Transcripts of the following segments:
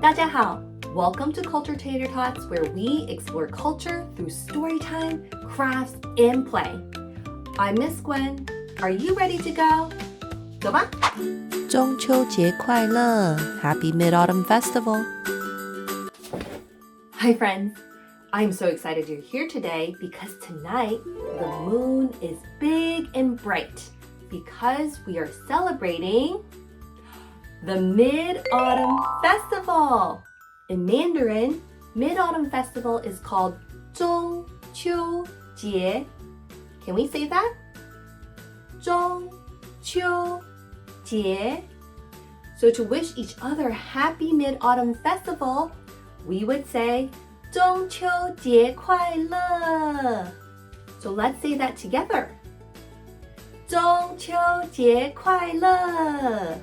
大家好, welcome to Culture Tater Tots, where we explore culture through story time, crafts, and play. I'm Miss Gwen. Are you ready to go? 走吧！中秋节快乐 Happy Mid-Autumn Festival! Hi friends! I'm so excited you're here today because tonight the moon is big and bright because we are celebrating the Mid-Autumn Festival. In Mandarin, Mid-Autumn Festival is called 中秋节. Can we say that? 中秋节. So to wish each other happy Mid-Autumn Festival, we would say 中秋节快乐. So let's say that together. 中秋节快乐.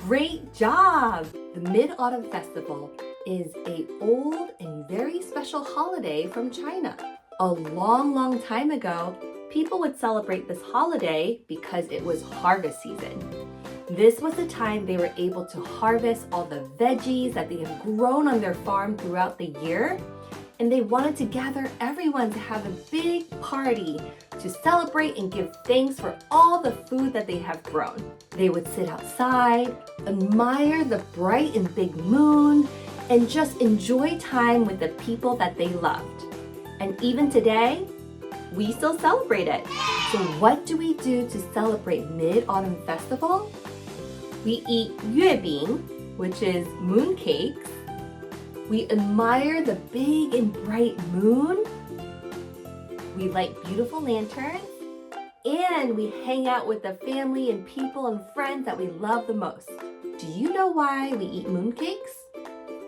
Great job! The Mid-Autumn Festival is an old and very special holiday from China. A long time ago, people would celebrate this holiday because it was harvest season. This was the time they were able to harvest all the veggies that they have grown on their farm throughout the year, and they wanted to gather everyone to have a big party to celebrate and give thanks for all the food that they have grown. They would sit outside, admire the bright and big moon, and just enjoy time with the people that they loved. And even today, we still celebrate it. So what do we do to celebrate Mid-Autumn Festival? We eat 月饼, which is mooncakes. We admire the big and bright moon. We light beautiful lanterns. And we hang out with the family and people and friends that we love the most. Do you know why we eat mooncakes?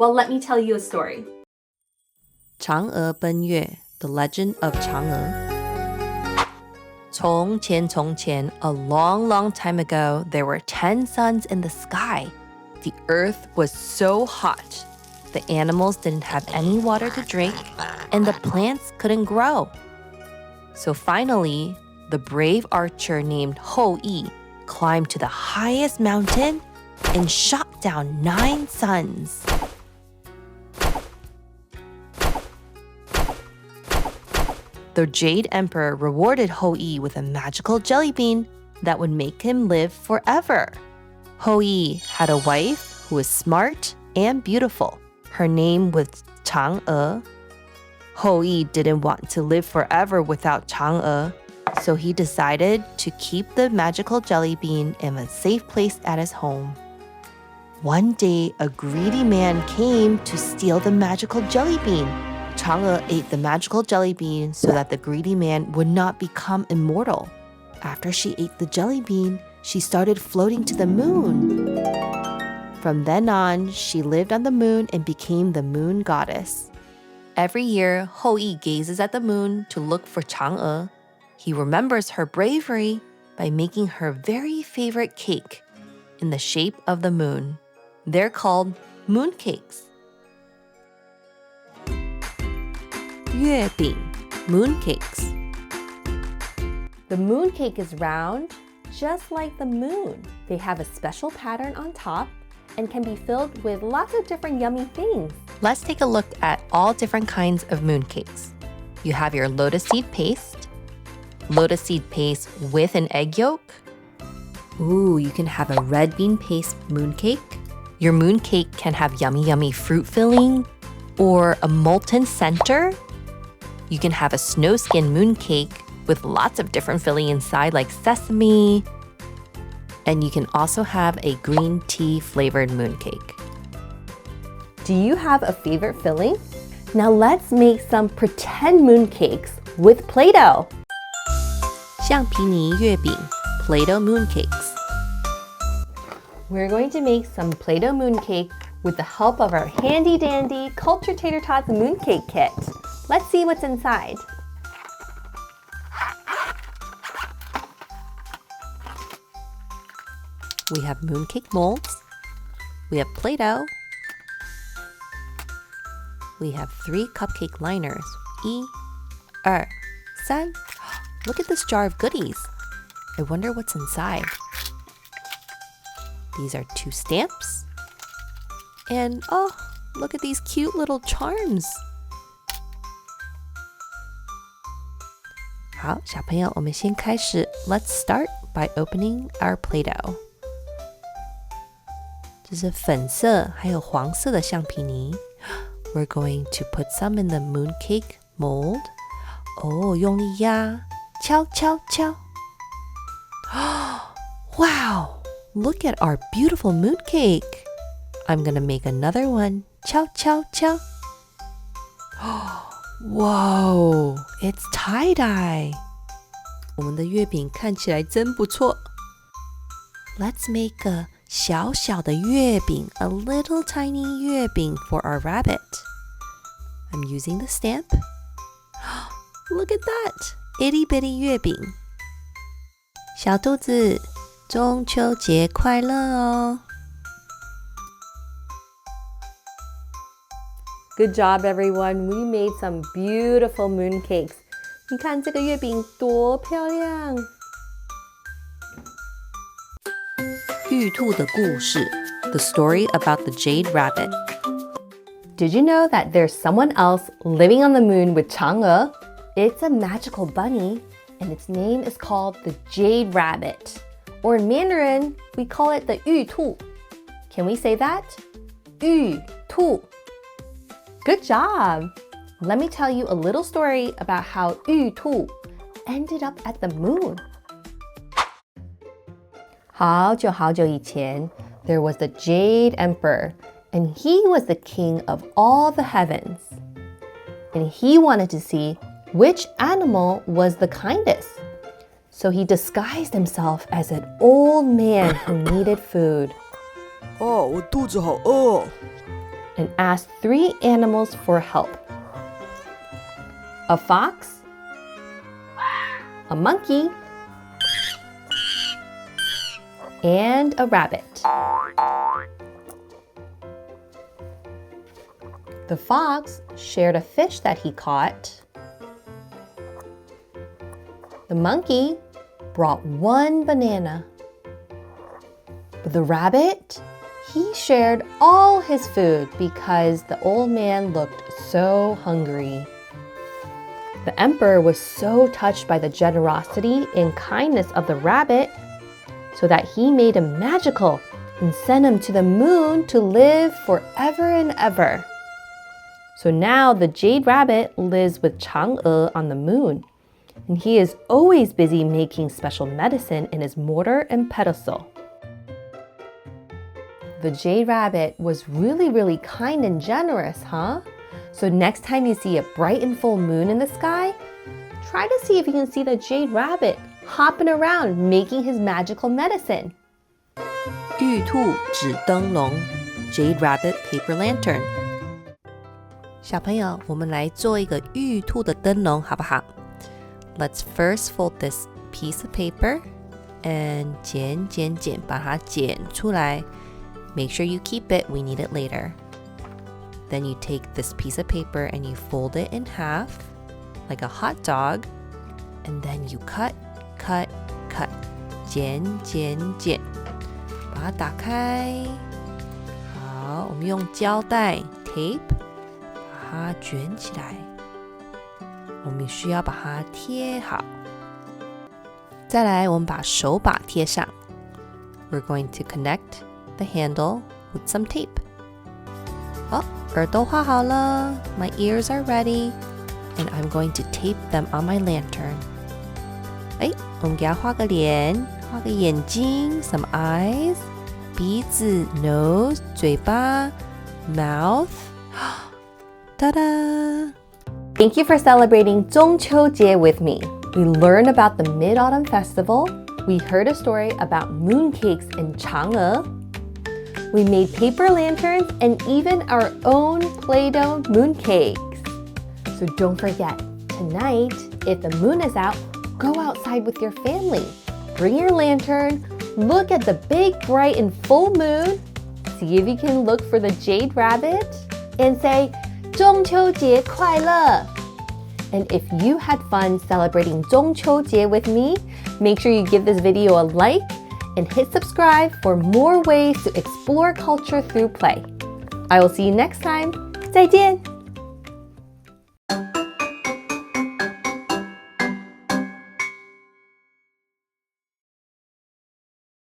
Well, let me tell you a story. Chang'e 奔月 The Legend of Chang'e. 从前从前, a long time ago, there were 10 suns in the sky. The earth was so hot. The animals didn't have any water to drink, and the plants couldn't grow. So finally, the brave archer named Hou Yi climbed to the highest mountain and shot down 9 suns. The Jade Emperor rewarded Hou Yi with a magical jelly bean that would make him live forever. Hou Yi had a wife who was smart and beautiful. Her name was Chang'e. Hou Yi didn't want to live forever without Chang'e, so he decided to keep the magical jelly bean in a safe place at his home. One day, a greedy man came to steal the magical jelly bean. Chang'e ate the magical jelly bean so that the greedy man would not become immortal. After she ate the jelly bean, she started floating to the moon. From then on, she lived on the moon and became the moon goddess. Every year, Hou Yi gazes at the moon to look for Chang'e. He remembers her bravery by making her very favorite cake in the shape of the moon. They're called mooncakes. 月饼 mooncakes. The mooncake is round, just like the moon. They have a special pattern on top and can be filled with lots of different yummy things. Let's take a look at all different kinds of mooncakes. You have your lotus seed paste with an egg yolk. Ooh, you can have a red bean paste mooncake. Your mooncake can have yummy fruit filling or a molten center. You can have a snow skin mooncake with lots of different filling inside like sesame. And you can also have a green tea flavored mooncake. Do you have a favorite filling? Now let's make some pretend mooncakes with Play-Doh. 橡皮泥月饼 Play-Doh mooncakes. We're going to make some Play-Doh mooncake with the help of our handy-dandy Culture Tater Tots Mooncake Kit. Let's see what's inside. We have mooncake molds. We have Play-Doh. We have 3 cupcake liners. 1, 2, 3. Look at this jar of goodies. I wonder what's inside. These are 2 stamps. And oh, Look at these cute little charms. 好，小朋友，我们先开始。Let's start by opening our Play-Doh. 这是粉色还有黄色的橡皮泥。We're going to put some in the mooncake mold. 哦，用力压，敲敲敲。Wow! Look at our beautiful mooncake. I'm gonna make another one. 敲敲敲。Whoa! It's tie-dye. 我们的月饼看起来真不错。Let's make a 小小的月饼, a little tiny 月饼 for our rabbit. I'm using the stamp. Look at that! Itty bitty 月饼。小兔子，中秋节快乐哦！ Good job, everyone. We made some beautiful mooncakes. 你看这个月饼多漂亮！玉兔的故事 The story about the Jade Rabbit. Did you know that there's someone else living on the moon with Chang'e? It's a magical bunny, and its name is called the Jade Rabbit. Or in Mandarin, we call it the 玉兔. Can we say that? 玉兔. Good job! Let me tell you a little story about how 玉兔 ended up at the moon. 好久好久以前, there was the Jade Emperor, and he was the king of all the heavens. And he wanted to see which animal was the kindest. So he disguised himself as an old man who needed food. 我肚子好饿。 And asked 3 animals for help. A fox, a monkey, and a rabbit. The fox shared a fish that he caught. The monkey brought 1 banana. But the rabbit, he shared all his food because the old man looked so hungry. The emperor was so touched by the generosity and kindness of the rabbit, so that he made him magical and sent him to the moon to live forever and ever. So now the Jade Rabbit lives with Chang'e on the moon, and he is always busy making special medicine in his mortar and pestle. The Jade Rabbit was really kind and generous, huh? So next time you see a bright and full moon in the sky, try to see if you can see the Jade Rabbit hopping around making his magical medicine. 玉兔纸灯笼 Jade Rabbit Paper Lantern. 小朋友，我们来做一个玉兔的灯笼，好不好？ Let's first fold this piece of paper and 剪，把它剪出来。Make sure you keep it, we need it later. Then you take this piece of paper and you fold it in half, like a hot dog, and then you cut, 剪，把它打开。好，我们用胶带 tape 把它卷起来。我们需要把它贴好。再来，我们把手把贴上。We're going to connect the handle with some tape. 好，耳朵画好了。My ears are ready, and I'm going to tape them on my lantern. 哎，我们给它画个脸，画个眼睛 some eyes, 鼻子 nose, 嘴巴 mouth. Ta-da! Thank you for celebrating 中秋节 with me. We learned about the Mid-Autumn Festival. We heard a story about mooncakes in Chang'e. We made paper lanterns and even our own Play-Doh mooncakes. So don't forget, tonight, if the moon is out, go outside with your family. Bring your lantern, look at the big, bright, and full moon, see if you can look for the Jade Rabbit, and say, 中秋节快乐! And if you had fun celebrating 中秋节 with me, make sure you give this video a like and hit subscribe for more ways to explore culture through play. I will see you next time. 再见。